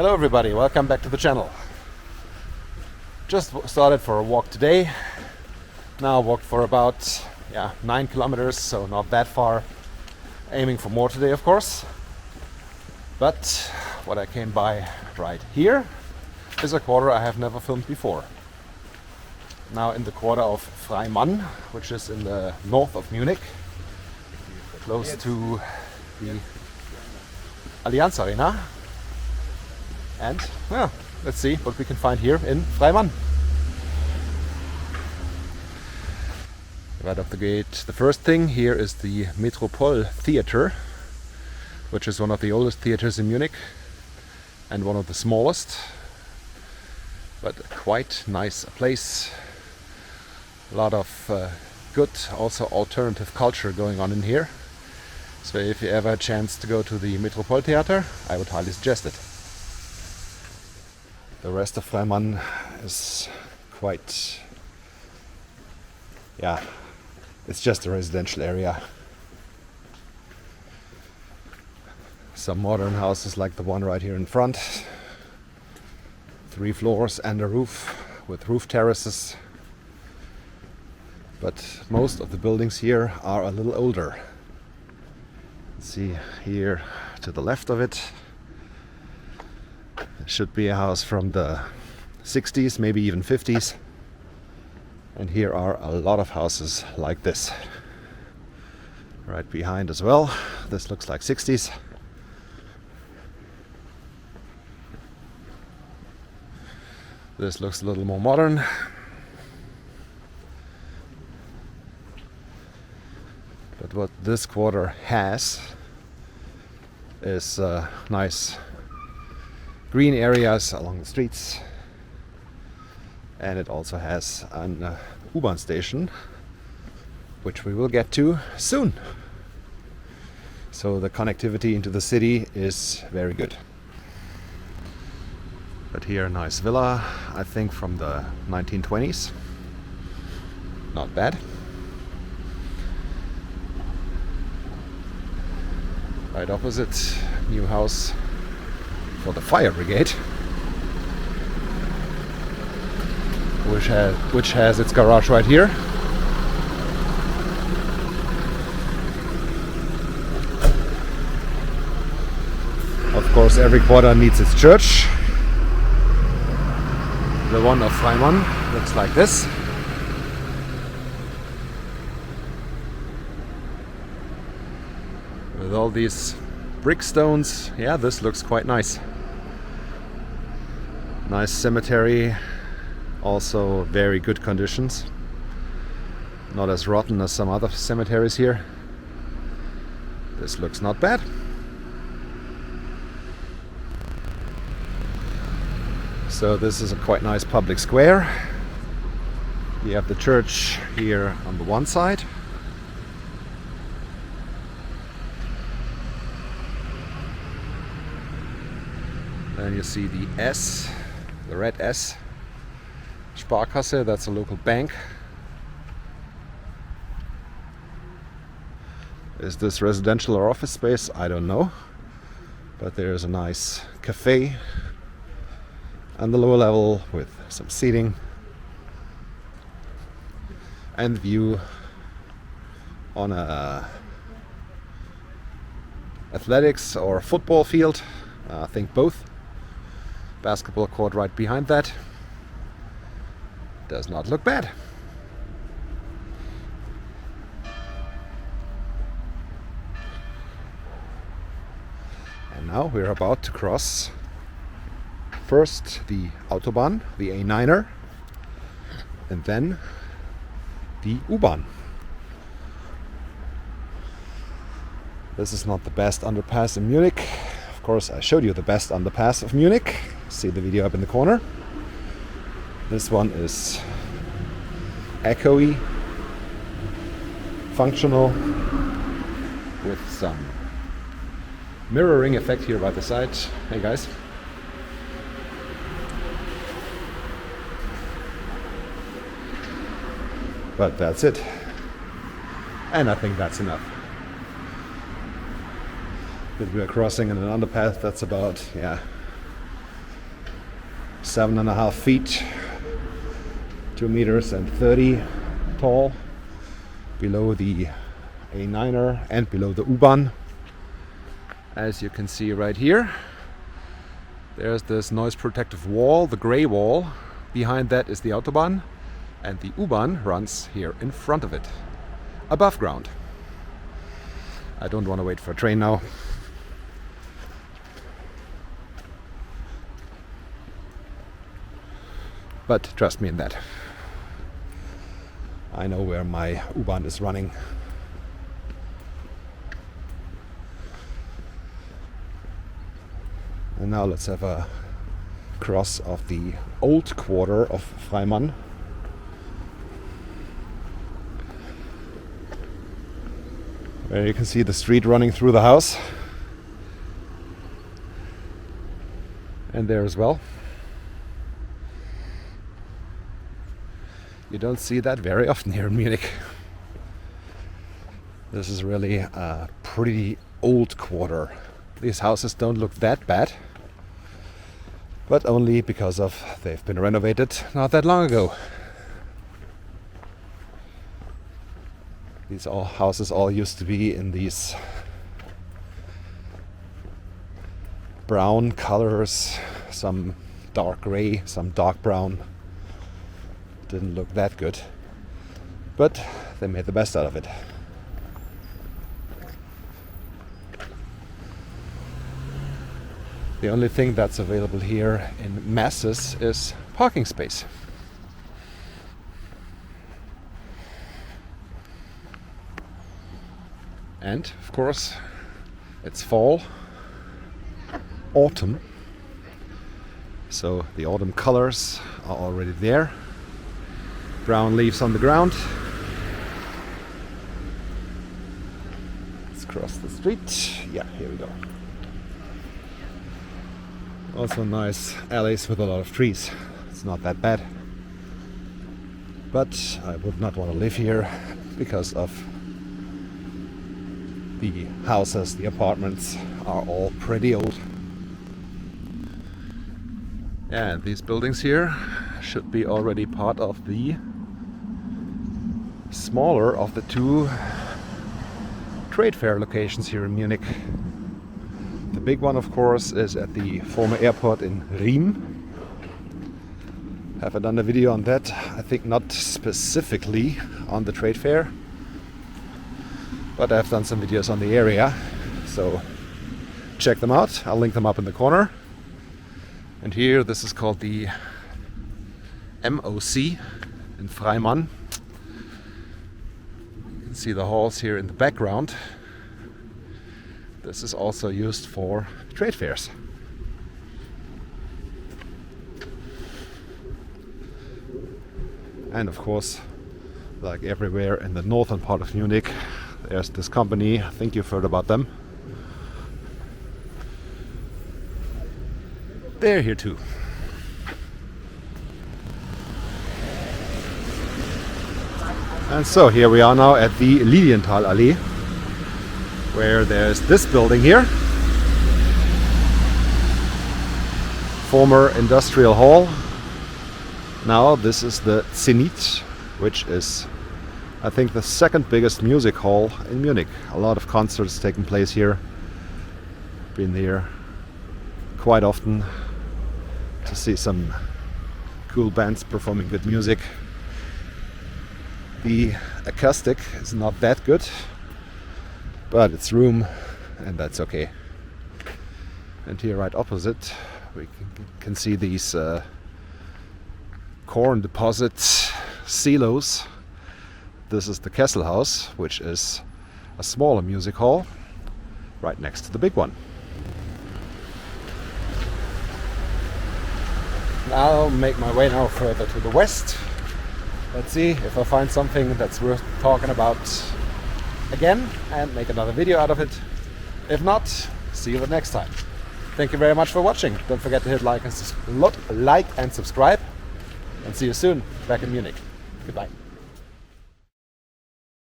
Hello everybody, welcome back to the channel. Just started for a walk today. Now walked for about 9 kilometers, so not that far. Aiming for more today, of course. But what I came by right here is a quarter I have never filmed before. Now in the Quarter of Freimann, which is in the north of Munich, close to the Allianz Arena. And let's see what we can find here in Freimann. Right up the gate, the first thing here is the Metropole theater, which is one of the oldest theaters in Munich and one of the smallest, but quite nice place. A lot of good, also alternative culture going on in here. So if you ever had a chance to go to the Metropole theater, I would highly suggest it. The rest of Freimann is quite, it's just a residential area. Some modern houses like the one right here in front. 3 floors and a roof with roof terraces. But most of the buildings here are a little older. See here to the left of it. It should be a house from the 60s, maybe even 50s. And here are a lot of houses like this. Right behind as well. This looks like 60s. This looks a little more modern. But what this quarter has is nice green areas along the streets, and it also has an U-Bahn station, which we will get to soon. So the connectivity into the city is very good. But here a nice villa, I think from the 1920s. Not bad. Right opposite, new house for the fire brigade, which has its garage right here. Of course, every quarter needs its church. The one of Freimann looks like this. With all these brick stones, this looks quite nice. Nice cemetery, also very good conditions. Not as rotten as some other cemeteries here. This looks not bad. So this is a quite nice public square. You have the church here on the one side. Then you see the S, the red S, Sparkasse, that's a local bank. Is this residential or office space? I don't know. But there's a nice cafe on the lower level with some seating and view on a athletics or football field. I think both. Basketball court right behind that. Does not look bad. And now we're about to cross first the Autobahn, the A9er, and then the U-Bahn. This is not the best underpass in Munich. Of course, I showed you the best underpass of Munich. See the video up in the corner. This one is echoey, functional, with some mirroring effect here by the side. Hey guys. But that's it. And I think that's enough. That we are crossing in an underpass that's about 7.5 feet, 2 meters and 30 tall, below the A9er and below the U-Bahn. As you can see right here, there's this noise protective wall, the gray wall. Behind that is the Autobahn, and the U-Bahn runs here in front of it, above ground. I don't want to wait for a train now. But trust me in that. I know where my U-Bahn is running. And now let's have a cross of the old Quarter of Freimann. Where you can see the street running through the house. And there as well. You don't see that very often here in Munich. This is really a pretty old quarter. These houses don't look that bad, but only because of they've been renovated not that long ago. These houses all used to be in these brown colors, some dark gray, some dark brown. Didn't look that good, but they made the best out of it. The only thing that's available here in masses is parking space. And of course, it's fall, autumn, so the autumn colors are already there. Brown leaves on the ground. Let's cross the street. Yeah, here we go. Also nice alleys with a lot of trees. It's not that bad. But I would not want to live here because of the houses, the apartments are all pretty old. And these buildings here should be already part of the smaller of the two trade fair locations here in Munich. The big one, of course, is at the former airport in Riem. Have I done a video on that? I think not specifically on the trade fair, but I've done some videos on the area, so check them out. I'll link them up in the corner. And here, this is called the MOC in Freimann. You can see the halls here in the background. This is also used for trade fairs. And of course, like everywhere in the northern part of Munich, there's this company, I think you've heard about them. They're here too. And so here we are now at the Lilienthal Allee, where there's this building here. Former industrial hall. Now this is the Zenit, which is, I think, the second biggest music hall in Munich. A lot of concerts taking place here. Been here quite often to see some cool bands performing good music. The acoustic is not that good, but it's room, and that's okay. And here right opposite we can see these corn deposit silos. This is the Kessel House, which is a smaller music hall right next to the big one. I'll make my way now further to the west. Let's see if I find something that's worth talking about again and make another video out of it. If not, see you the next time. Thank you very much for watching. Don't forget to hit like and subscribe, and see you soon back in Munich. Goodbye.